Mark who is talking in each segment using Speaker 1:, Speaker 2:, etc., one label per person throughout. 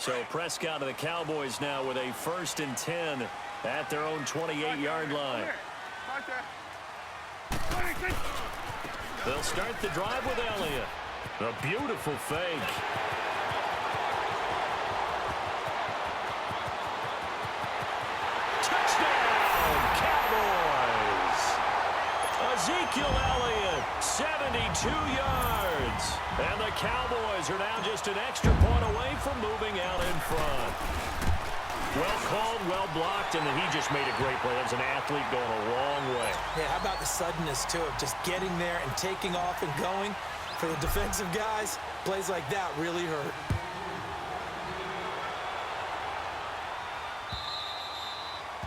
Speaker 1: So Prescott of the Cowboys now with a 1st and 10 at their own 28-yard line. They'll start the drive with Elliott. A beautiful fake. Touchdown, Cowboys! Ezekiel Elliott, 72 yards. And the Cowboys are now just an extra point away from moving out in front. Well called, well blocked, and then he just made a great play. That was an athlete going a long way.
Speaker 2: Yeah, how about the suddenness, too, of just getting there and taking off and going? For the defensive guys, plays like that really hurt.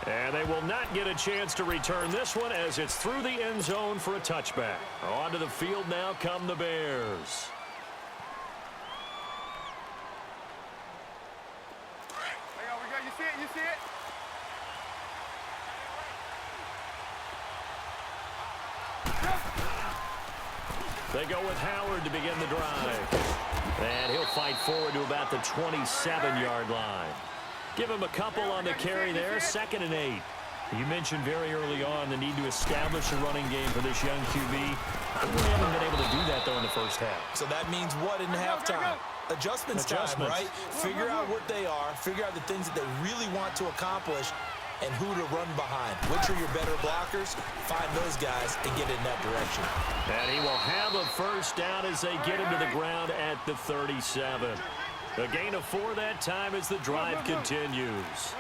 Speaker 1: And they will not get a chance to return this one as it's through the end zone for a touchback. Onto the field now come the Bears.
Speaker 3: You see it? You see it?
Speaker 1: They go with Howard to begin the drive. And he'll fight forward to about the 27-yard line. Give him a couple on the carry there, 2nd and 8. You mentioned very early on the need to establish a running game for this young QB. They really haven't been able to do that, though, in the first half.
Speaker 2: So that means what in halftime? Adjustments time, right? Figure out what they are, figure out the things that they really want to accomplish, and who to run behind. Which are your better blockers? Find those guys and get in that direction.
Speaker 1: And he will have a 1st down as they get him to the ground at the 37. A gain of 4 that time as the drive continues.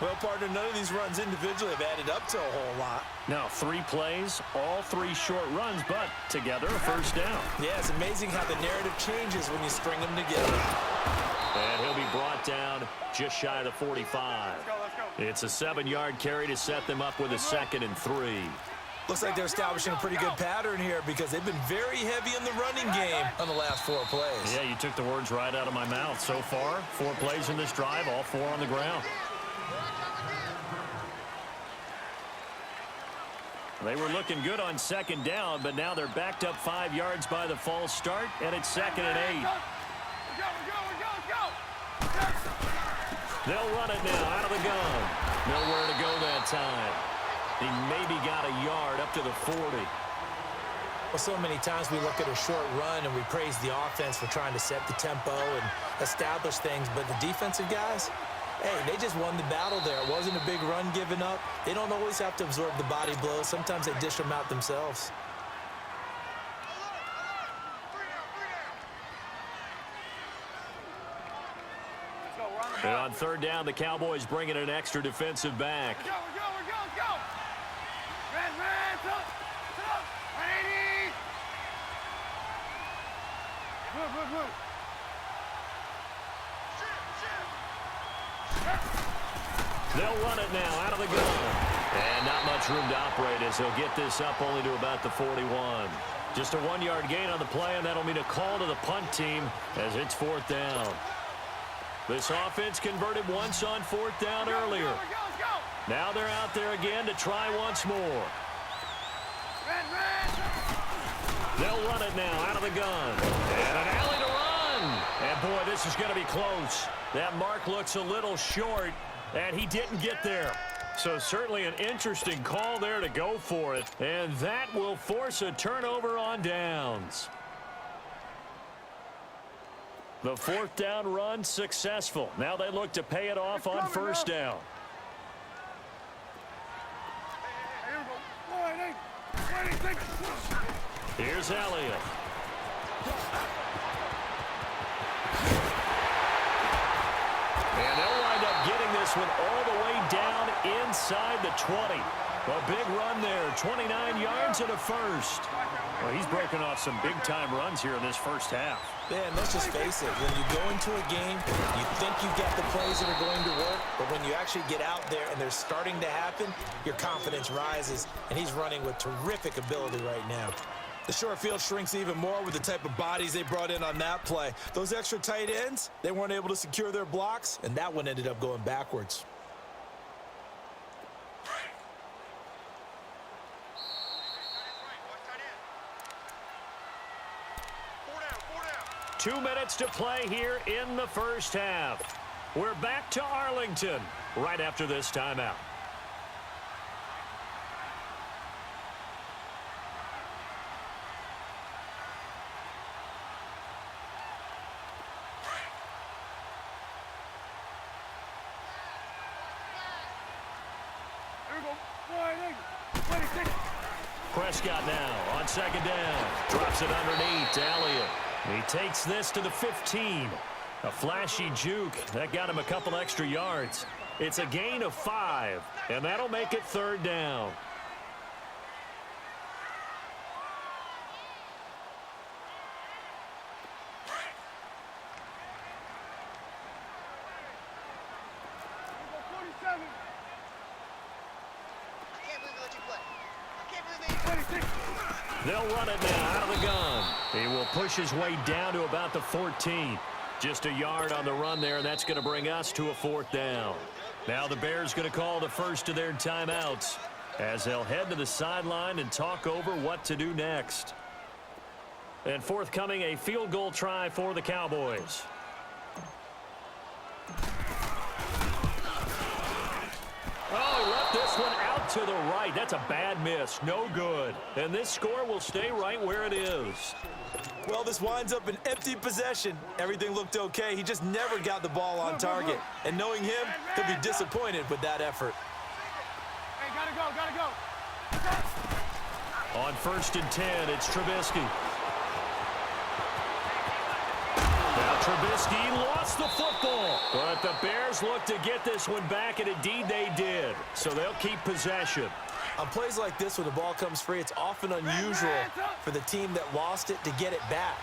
Speaker 2: Well, partner, none of these runs individually have added up to a whole lot.
Speaker 1: Now, 3 plays, all 3 short runs, but together a 1st down.
Speaker 2: Yeah, it's amazing how the narrative changes when you string them together.
Speaker 1: And he'll be brought down just shy of the 45. It's a 7-yard carry to set them up with a 2nd and 3.
Speaker 2: Looks like they're establishing a pretty good pattern here because they've been very heavy in the running game on the last 4 plays.
Speaker 1: Yeah, you took the words right out of my mouth. So far, 4 plays in this drive, all 4 on the ground. They were looking good on 2nd down, but now they're backed up 5 yards by the false start, and it's 2nd and 8. They'll run it now out of the gun. Nowhere to go that time. He maybe got a yard up to the 40.
Speaker 2: Well, so many times we look at a short run and we praise the offense for trying to set the tempo and establish things, but the defensive guys, hey, they just won the battle there. It wasn't a big run given up. They don't always have to absorb the body blows. Sometimes they dish them out themselves.
Speaker 1: And on 3rd down, the Cowboys bring in an extra defensive back.
Speaker 3: Go. Red, up. 180. Move.
Speaker 1: They'll run it now out of the gun. And not much room to operate as he'll get this up only to about the 41. Just a 1-yard gain on the play, and that'll mean a call to the punt team as it's 4th down. This offense converted once on 4th down earlier. Now they're out there again to try once more. They'll run it now out of the gun. And an alley to run. And, boy, this is going to be close. That mark looks a little short, and he didn't get there. So certainly an interesting call there to go for it. And that will force a turnover on downs. The 4th down run successful. Now they look to pay it off on 1st down. Here's Elliott. And they'll wind up getting this one all the way down inside the 20. A big run there, 29 yards and a 1st. Well, he's broken off some big-time runs here in this 1st half.
Speaker 2: Yeah, and let's just face it. When you go into a game, you think you've got the plays that are going to work, but when you actually get out there and they're starting to happen, your confidence rises, and he's running with terrific ability right now. The short field shrinks even more with the type of bodies they brought in on that play. Those extra tight ends, they weren't able to secure their blocks, and that one ended up going backwards.
Speaker 1: 2 minutes to play here in the 1st half. We're back to Arlington right after this timeout.
Speaker 3: Here we go. 26.
Speaker 1: Prescott now on second down. Drops it underneath to Elliott. He takes this to the 15. A flashy juke. That got him a couple extra yards. It's a gain of 5, and that'll make it third down. They'll run it now out of the gun. He will push his way down to about the 14. Just a yard on the run there, and that's going to bring us to a fourth down. Now the Bears going to call the first of their timeouts as they'll head to the sideline and talk over what to do next. And forthcoming, a field goal try for the Cowboys. Oh, he left this one out to the right. That's a bad miss. No good. And this score will stay right where it is.
Speaker 2: Well, this winds up an empty possession. Everything looked okay. He just never got the ball on target. And knowing him, he'll be disappointed with that effort.
Speaker 3: Hey, gotta go.
Speaker 1: On 1st and 10, it's Trubisky. Now Trubisky lost the football, but the Bears look to get this one back, and indeed they did. So they'll keep possession.
Speaker 2: On plays like this where the ball comes free, it's often unusual for the team that lost it to get it back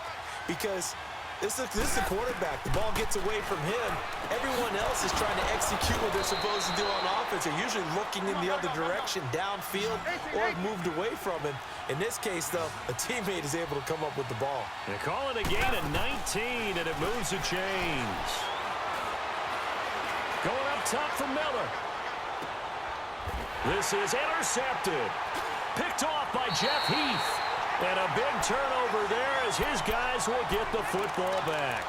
Speaker 2: because this is the quarterback. The ball gets away from him. Everyone else is trying to execute what they're supposed to do on offense. They're usually looking in the other direction, downfield, or have moved away from him. In this case, though, a teammate is able to come up with the ball.
Speaker 1: They call it a gain of 19, and it moves the chains. Going up top for Miller. This is intercepted. Picked off by Jeff Heath. And a big turnover there as his guys will get the football back.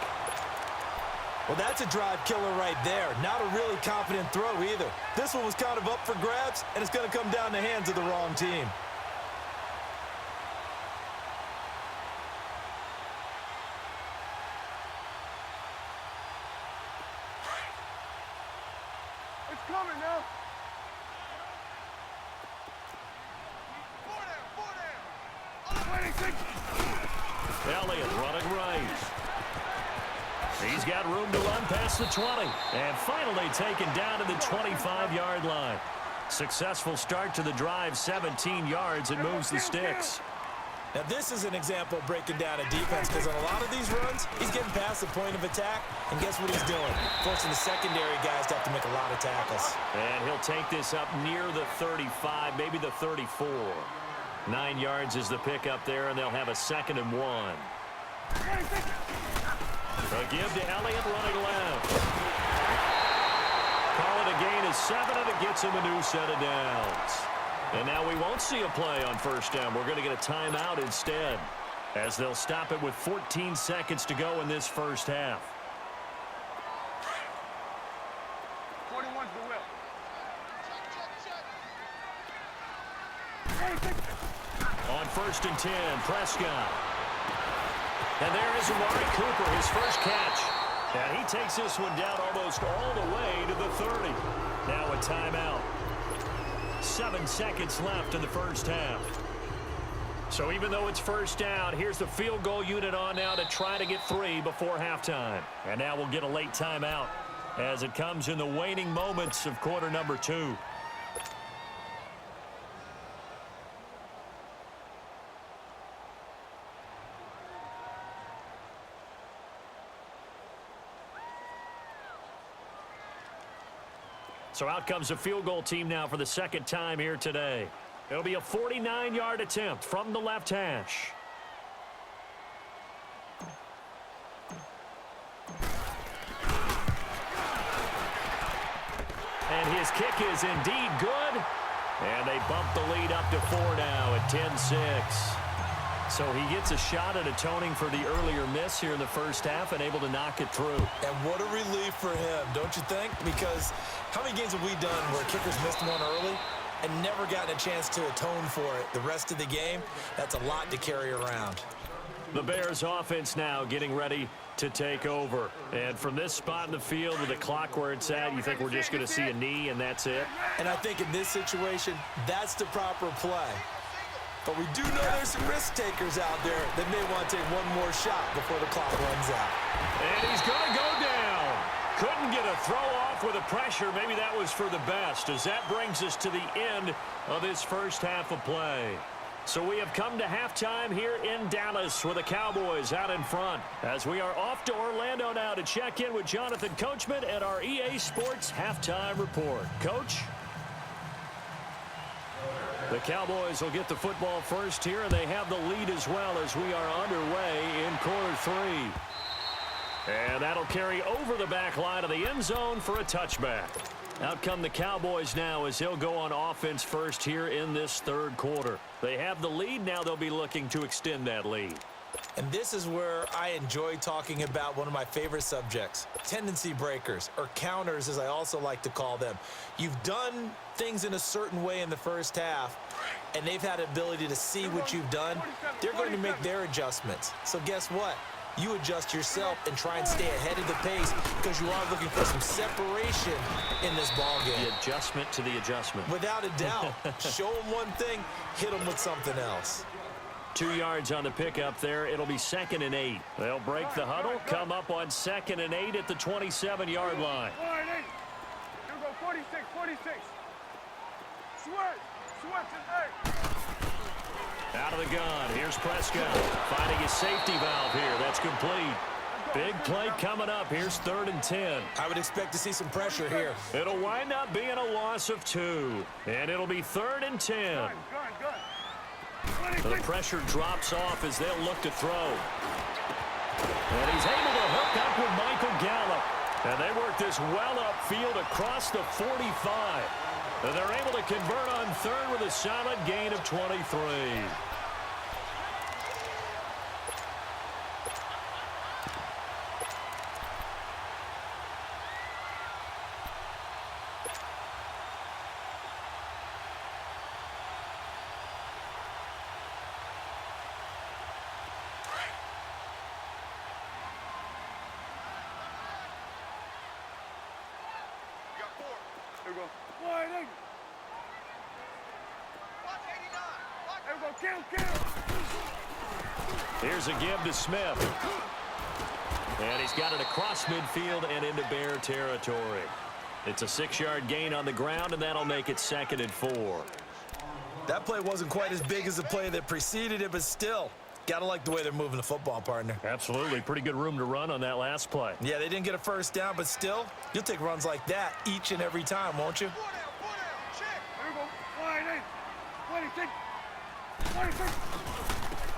Speaker 2: Well, that's a drive killer right there. Not a really confident throw either. This one was kind of up for grabs, and it's going to come down the hands of the wrong team.
Speaker 3: It's coming now.
Speaker 1: Elliott running right. He's got room to run past the 20. And finally taken down to the 25-yard line. Successful start to the drive, 17 yards, and moves the sticks.
Speaker 2: Now, this is an example of breaking down a defense because on a lot of these runs, he's getting past the point of attack, and guess what he's doing? Forcing the secondary guys to have to make a lot of tackles.
Speaker 1: And he'll take this up near the 35, maybe the 34. 9 yards is the pickup there, and they'll have a 2nd and 1. A give to Elliott running left. Call it a gain of 7, and it gets him a new set of downs. And now we won't see a play on 1st down. We're going to get a timeout instead, as they'll stop it with 14 seconds to go in this first half.
Speaker 3: 41's the whip.
Speaker 1: On 1st and 10, Prescott. And there is Amari Cooper, his first catch. And he takes this one down almost all the way to the 30. Now a timeout. 7 seconds left in the first half. So even though it's 1st down, here's the field goal unit on now to try to get 3 before halftime. And now we'll get a late timeout as it comes in the waning moments of quarter number 2. So out comes the field goal team now for the 2nd time here today. It'll be a 49-yard attempt from the left hash. And his kick is indeed good. And they bump the lead up to 4 now at 10-6. So he gets a shot at atoning for the earlier miss here in the first half and able to knock it through.
Speaker 2: And what a relief for him, don't you think? Because how many games have we done where kickers missed one early and never gotten a chance to atone for it the rest of the game? That's a lot to carry around.
Speaker 1: The Bears offense now getting ready to take over. And from this spot in the field with the clock where it's at, you think we're just going to see a knee and that's it?
Speaker 2: And I think in this situation, that's the proper play. But we do know there's some risk takers out there that may want to take one more shot before the clock runs out.
Speaker 1: And he's going to go down. Couldn't get a throw off with the pressure. Maybe that was for the best, as that brings us to the end of this first half of play. So we have come to halftime here in Dallas with the Cowboys out in front, as we are off to Orlando now to check in with Jonathan Coachman at our EA Sports Halftime Report. Coach? The Cowboys will get the football first here, and they have the lead as well as we are underway in quarter three. And that'll carry over the back line of the end zone for a touchback. Out come the Cowboys now as they'll go on offense first here in this third quarter. They have the lead. Now they'll be looking to extend that lead.
Speaker 2: And this is where I enjoy talking about one of my favorite subjects, tendency breakers, or counters as I also like to call them. You've done things in a certain way in the first half, and they've had the ability to see what you've done. They're going to make their adjustments. So guess what? You adjust yourself and try and stay ahead of the pace because you are looking for some separation in this ballgame.
Speaker 1: The adjustment to the adjustment.
Speaker 2: Without a doubt. Show them one thing, hit them with something else.
Speaker 1: 2 yards on the pickup there. It'll be 2nd and 8. They'll break the huddle, come up on 2nd and 8 at the 27-yard line.
Speaker 3: Here we go, 46, 46. Switch, and 8.
Speaker 1: Out of the gun. Here's Prescott finding his safety valve here. That's complete. Big play coming up. Here's 3rd and 10.
Speaker 2: I would expect to see some pressure here.
Speaker 1: It'll wind up being a loss of 2. And it'll be 3rd and 10.
Speaker 3: Gun.
Speaker 1: The pressure drops off as they'll look to throw. And he's able to hook up with Michael Gallup. And they work this well upfield across the 45. And they're able to convert on 3rd with a solid gain of 23.
Speaker 3: Here we go. Wide angle. Here we go. Kill.
Speaker 1: Here's a give to Smith. And he's got it across midfield and into Bear territory. It's a 6-yard gain on the ground, and that'll make it 2nd and 4.
Speaker 2: That play wasn't quite as big as the play that preceded it, but still, gotta like the way they're moving the football, partner.
Speaker 1: Absolutely. Pretty good room to run on that last play.
Speaker 2: Yeah, they didn't get a first down, but still, you'll take runs like that each and every time, won't you?
Speaker 3: Here we go. Wide angle. 26. 26.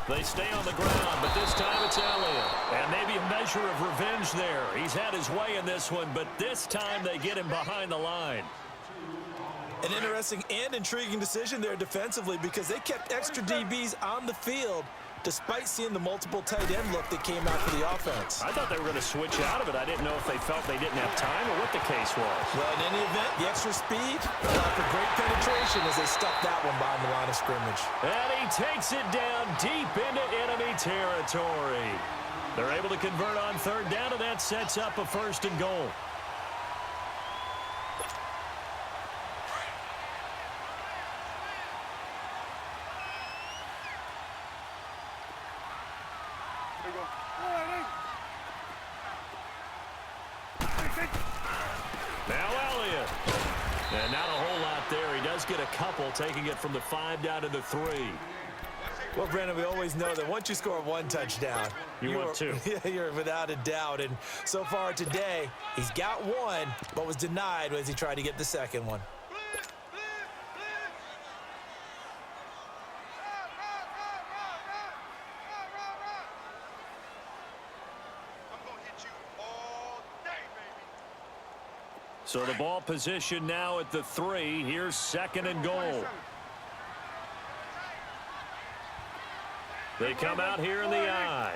Speaker 1: They stay on the ground, but this time it's Elliott. And maybe a measure of revenge there. He's had his way in this one, but this time they get him behind the line.
Speaker 2: An interesting and intriguing decision there defensively because they kept extra DBs on the field despite seeing the multiple tight end look that came out for the offense.
Speaker 1: I thought they were going to switch out of it. I didn't know if they felt they didn't have time or what the case was.
Speaker 2: Well, in any event, the extra speed allowed for great penetration as they stuck that one behind the line of scrimmage.
Speaker 1: And he takes it down deep into enemy territory. They're able to convert on 3rd down, and that sets up a 1st and goal.
Speaker 3: Here we go. Wide angle.
Speaker 1: Now Elliott. And not a whole lot there. He does get a couple, taking it from the 5 down to the 3.
Speaker 2: Well, Brandon, we always know that once you score one touchdown,
Speaker 1: You want two.
Speaker 2: You're without a doubt. And so far today, he's got one, but was denied as he tried to get the second one.
Speaker 1: So the ball position now at the 3. Here's 2nd and goal. They come out here in the I.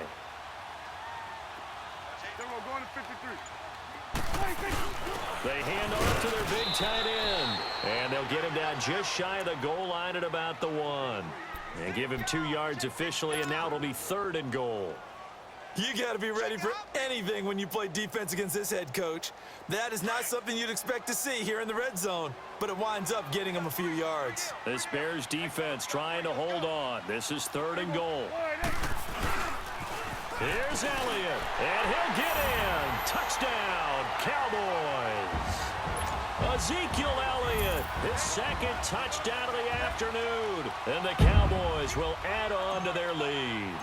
Speaker 3: Then we're going to 53.
Speaker 1: They hand off to their big tight end. And they'll get him down just shy of the goal line at about the 1. And give him 2 yards officially, and now it'll be 3rd and goal.
Speaker 2: You got to be ready for anything when you play defense against this head coach. That is not something you'd expect to see here in the red zone, but it winds up getting him a few yards.
Speaker 1: This Bears defense trying to hold on. This is 3rd and goal. Here's Elliott, and he'll get in. Touchdown, Cowboys. Ezekiel Elliott, his 2nd touchdown of the afternoon. And the Cowboys will add on to their lead.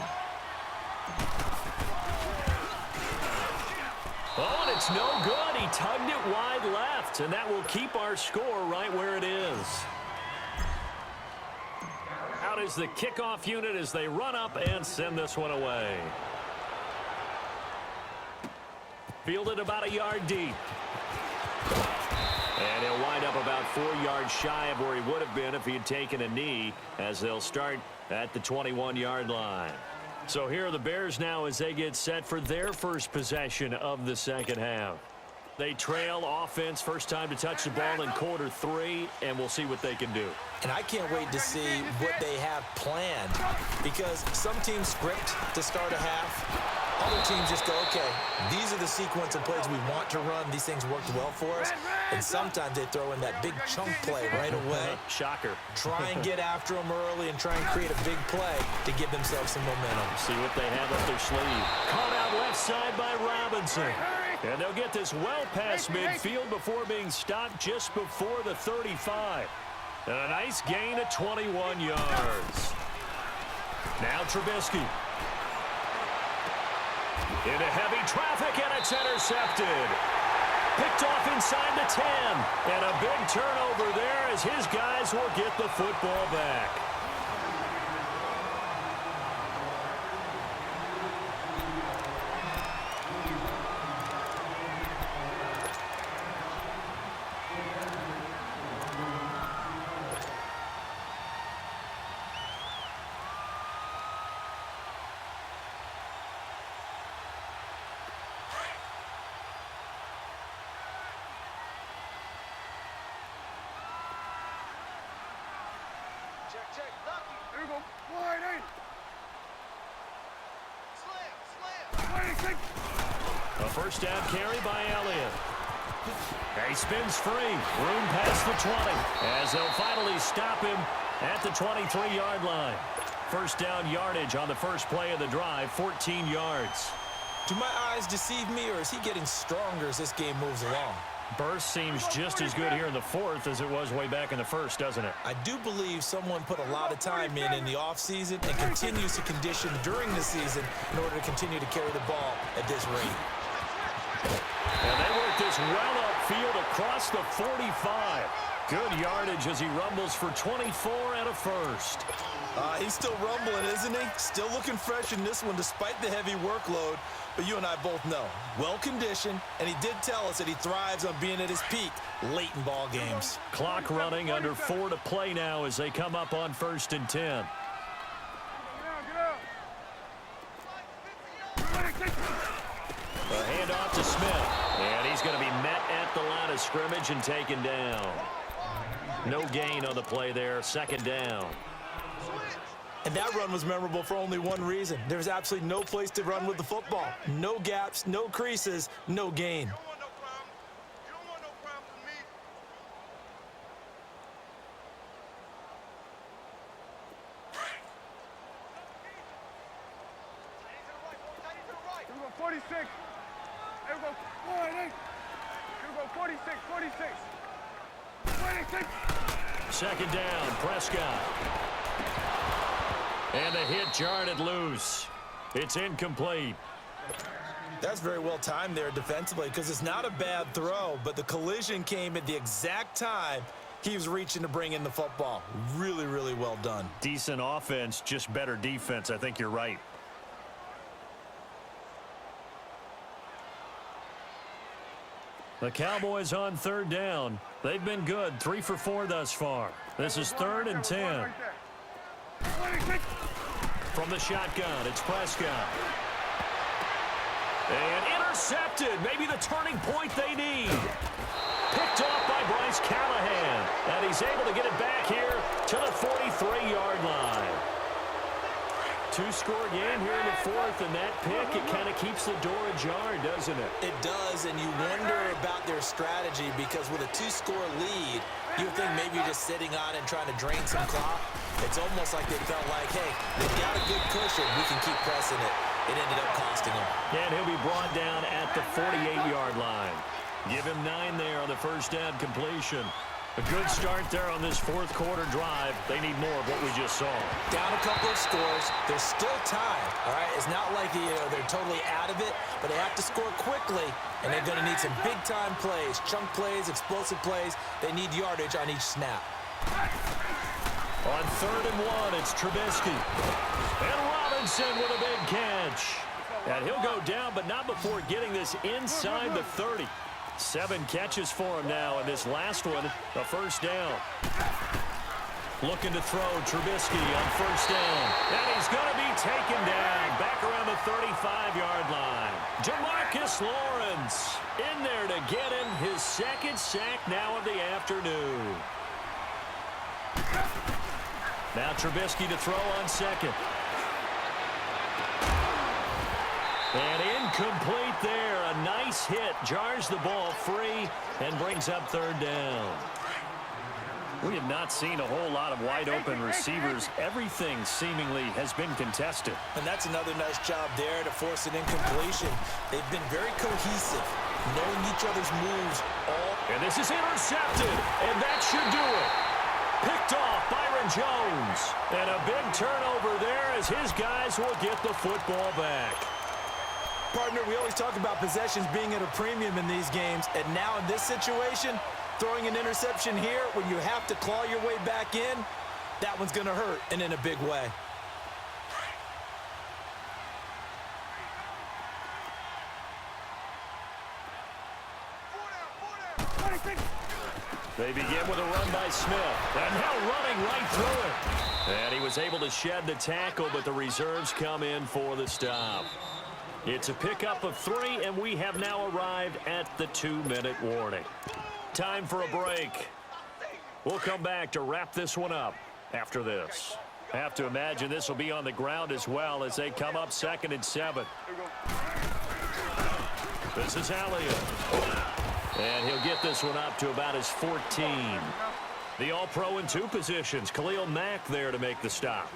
Speaker 1: Oh, and it's no good. He tugged it wide left, and that will keep our score right where it is. Out is the kickoff unit as they run up and send this one away. Fielded about a yard deep. And he'll wind up about 4 yards shy of where he would have been if he had taken a knee, as they'll start at the 21-yard line. So here are the Bears now as they get set for their first possession of the second half. They trail offense, first time to touch the ball in quarter 3, and we'll see what they can do.
Speaker 2: And I can't wait to see what they have planned, because some teams script to start a half. Other teams just go, okay, these are the sequence of plays we want to run. These things worked well for us. And sometimes they throw in that big chunk play right away.
Speaker 1: Shocker.
Speaker 2: Try and get after them early and try and create a big play to give themselves some momentum.
Speaker 1: See what they have up their sleeve. Caught out left side by Robinson. And they'll get this well past midfield before being stopped just before the 35. And a nice gain of 21 yards. Now Trubisky. Into heavy traffic, and it's intercepted. Picked off inside the 10. And a big turnover there as his guys will get the football back.
Speaker 3: Check. Here we go. Wide eight. Slam.
Speaker 1: A first down carry by Elliott. He spins free. Room past the 20. As they'll finally stop him at the 23-yard line. First down yardage on the first play of the drive, 14 yards.
Speaker 2: Do my eyes deceive me, or is he getting stronger as this game moves along?
Speaker 1: Burst seems just as good here in the 4th as it was way back in the 1st, doesn't it?
Speaker 2: I do believe someone put a lot of time in the offseason and continues to condition during the season in order to continue to carry the ball at this rate.
Speaker 1: And they work this well upfield across the 45. Good yardage as he rumbles for 24 and a first.
Speaker 2: He's still rumbling, isn't he? Still looking fresh in this one despite the heavy workload. But you and I both know, well-conditioned, and he did tell us that he thrives on being at his peak late in ball games.
Speaker 1: Clock running, under 4 to play now as they come up on 1st and 10.
Speaker 3: Get out.
Speaker 1: A handoff to Smith, and he's going to be met at the line of scrimmage and taken down. No gain on the play there, 2nd down.
Speaker 2: And that run was memorable for only one reason. There's absolutely no place to run with the football. No gaps, no creases, no gain.
Speaker 3: You don't want no problems with me. Here we go, 46. Here we go, 48. Here we go, 46. 26.
Speaker 1: 2nd down, Prescott. And the hit jarred it loose. It's incomplete.
Speaker 2: That's very well timed there defensively, because it's not a bad throw, but the collision came at the exact time he was reaching to bring in the football. Really, really well done.
Speaker 1: Decent offense, just better defense. I think you're right. The Cowboys on 3rd down. They've been good, 3 for 4 thus far. This is 3rd and 10. From the shotgun, it's Prescott. And intercepted. Maybe the turning point they need. Picked off by Bryce Callahan. And he's able to get it back here to the 43-yard line. Two-score game here in the fourth, and that pick, it kind of keeps the door ajar, doesn't it?
Speaker 2: It does, and you wonder about their strategy because with a two-score lead, you think maybe you're just sitting on and trying to drain some clock. It's almost like they felt like, hey, they've got a good cushion. We can keep pressing it. It ended up costing them.
Speaker 1: And he'll be brought down at the 48-yard line. Give him 9 there on the first down completion. A good start there on this fourth quarter drive. They need more of what we just saw.
Speaker 2: Down a couple of scores. There's still time, all right? It's not like they're totally out of it, but they have to score quickly, and they're going to need some big-time plays, chunk plays, explosive plays. They need yardage on each snap.
Speaker 1: On 3rd and 1, it's Trubisky. And Robinson with a big catch. And he'll go down, but not before getting this inside the 30. 7 catches for him now, and this last one, a first down. Looking to throw Trubisky on first down. And he's going to be taken down back around the 35-yard line. Demarcus Lawrence in there to get him his second sack now of the afternoon. Now Trubisky to throw on second. And incomplete there. A nice hit. Jars the ball free and brings up 3rd down. We have not seen a whole lot of wide-open receivers. Everything seemingly has been contested.
Speaker 2: And that's another nice job there to force an incompletion. They've been very cohesive, knowing each other's moves.
Speaker 1: And this is intercepted, and that should do it. Picked off Byron Jones. And a big turnover there as his guys will get the football back.
Speaker 2: Partner, we always talk about possessions being at a premium in these games, and now in this situation, throwing an interception here when you have to claw your way back in, that one's going to hurt, and in a big way.
Speaker 1: They begin with a run by Smith, and now running right through it. And he was able to shed the tackle, but the reserves come in for the stop. It's a pickup of 3, and we have now arrived at the 2-minute warning. Time for a break. We'll come back to wrap this one up after this. Have to imagine this will be on the ground as well as they come up 2nd and 7. This is Elliott. And he'll get this one up to about his 14. The All-Pro in 2 positions. Khalil Mack there to make the stop.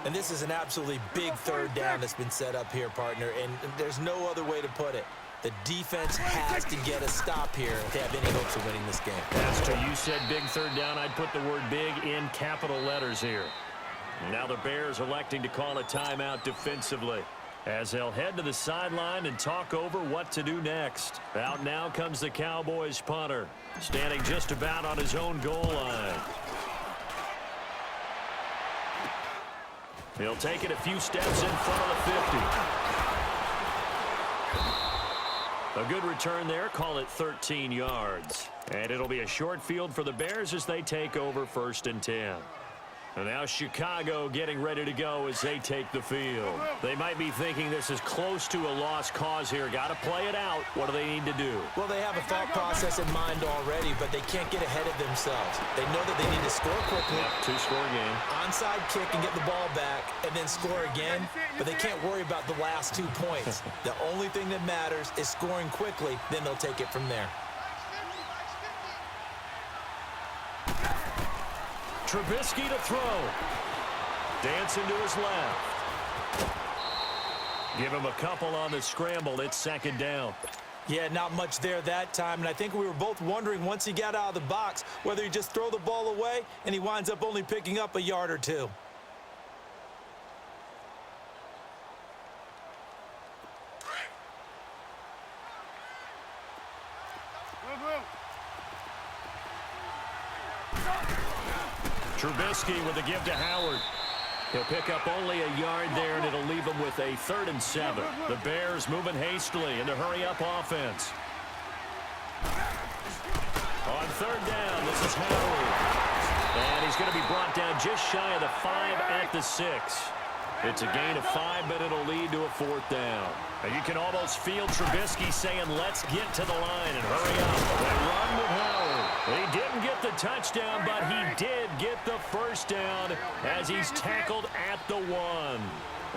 Speaker 2: And this is an absolutely big 3rd down that's been set up here, partner, and there's no other way to put it. The defense has to get a stop here if they have any hopes of winning this game.
Speaker 1: Pastor, you said big 3rd down. I'd put the word big in capital letters here. Now the Bears electing to call a timeout defensively as they'll head to the sideline and talk over what to do next. Out now comes the Cowboys punter, standing just about on his own goal line. He'll take it a few steps in front of the 50. A good return there, call it 13 yards. And it'll be a short field for the Bears as they take over 1st and 10. And now Chicago getting ready to go as they take the field. They might be thinking this is close to a lost cause here. Got to play it out. What do they need to do?
Speaker 2: Well, they have a thought process in mind already, but they can't get ahead of themselves. They know that they need to score quickly.
Speaker 1: Yep, 2-score game.
Speaker 2: Onside kick and get the ball back and then score again, but they can't worry about the last 2 points. The only thing that matters is scoring quickly, then they'll take it from there.
Speaker 1: Trubisky to throw. Dancing to his left. Give him a couple on the scramble. It's 2nd down.
Speaker 2: Yeah, not much there that time, and I think we were both wondering once he got out of the box whether he just throw the ball away and he winds up only picking up a yard or 2.
Speaker 1: Trubisky with a give to Howard. He'll pick up only a yard there, and it'll leave him with a 3rd and 7. The Bears moving hastily in the hurry-up offense. On 3rd down, this is Howard. And he's going to be brought down just shy of the 5 at the 6. It's a gain of 5, but it'll lead to a 4th down. And you can almost feel Trubisky saying, let's get to the line and hurry up. They run with Howard. He didn't get the touchdown, but he did get the 1st down as he's tackled at the 1.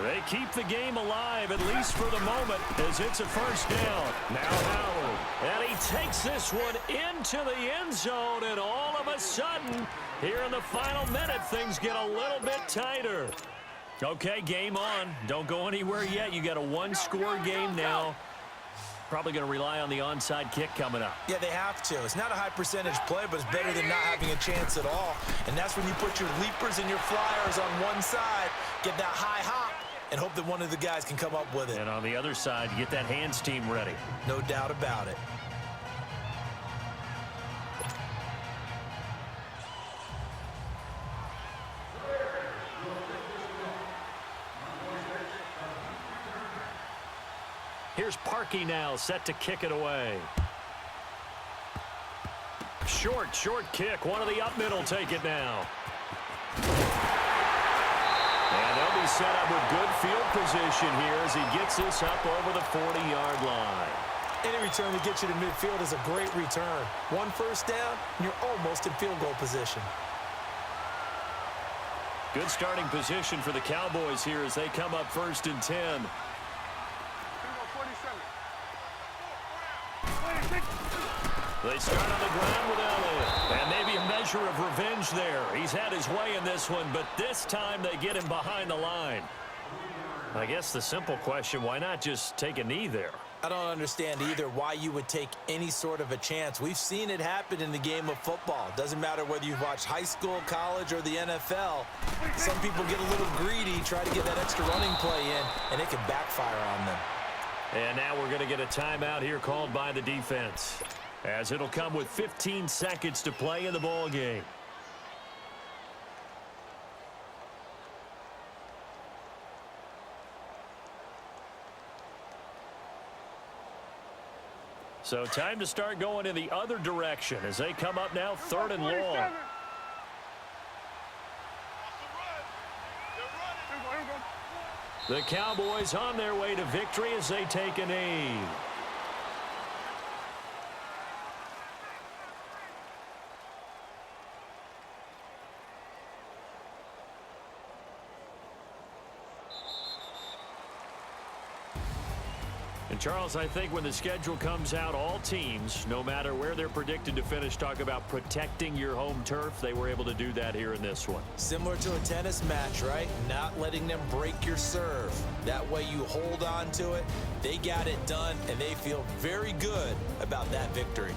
Speaker 1: They keep the game alive, at least for the moment, as it's a 1st down. Now Howard. And he takes this one into the end zone, and all of a sudden, here in the final minute, things get a little bit tighter. Okay, game on. Don't go anywhere yet. You got a 1-score game now. Probably going to rely on the onside kick coming up.
Speaker 2: Yeah, they have to. It's not a high percentage play, but it's better than not having a chance at all. And that's when you put your leapers and your flyers on one side, get that high hop, and hope that one of the guys can come up with it.
Speaker 1: And on the other side, you get that hands team ready.
Speaker 2: No doubt about it.
Speaker 1: Here's Parkey now, set to kick it away. Short kick. One of the up middle take it now. And they'll be set up with good field position here as he gets this up over the 40-yard line.
Speaker 2: Any return that gets you to midfield is a great return. 1 first down, and you're almost in field goal position.
Speaker 1: Good starting position for the Cowboys here as they come up 1st and 10. They start on the ground with Elliott. And maybe a measure of revenge there. He's had his way in this one, but this time they get him behind the line. I guess the simple question, why not just take a knee there?
Speaker 2: I don't understand either why you would take any sort of a chance. We've seen it happen in the game of football. Doesn't matter whether you've watched high school, college, or the NFL. Some people get a little greedy, try to get that extra running play in, and it can backfire on them.
Speaker 1: And now we're going to get a timeout here called by the defense, as it'll come with 15 seconds to play in the ball game. So time to start going in the other direction as they come up now 3rd and long. The Cowboys on their way to victory as they take a knee. And Charles, I think when the schedule comes out, all teams, no matter where they're predicted to finish, talk about protecting your home turf. They were able to do that here in this one.
Speaker 2: Similar to a tennis match, right? Not letting them break your serve. That way you hold on to it. They got it done, and they feel very good about that victory.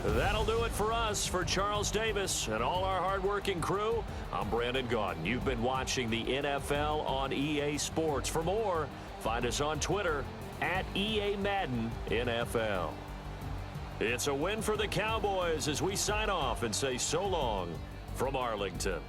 Speaker 1: That'll do it for us. For Charles Davis and all our hardworking crew, I'm Brandon Gaudin. You've been watching the NFL on EA Sports. For more, find us on Twitter at EA Madden NFL. It's a win for the Cowboys as we sign off and say so long from Arlington.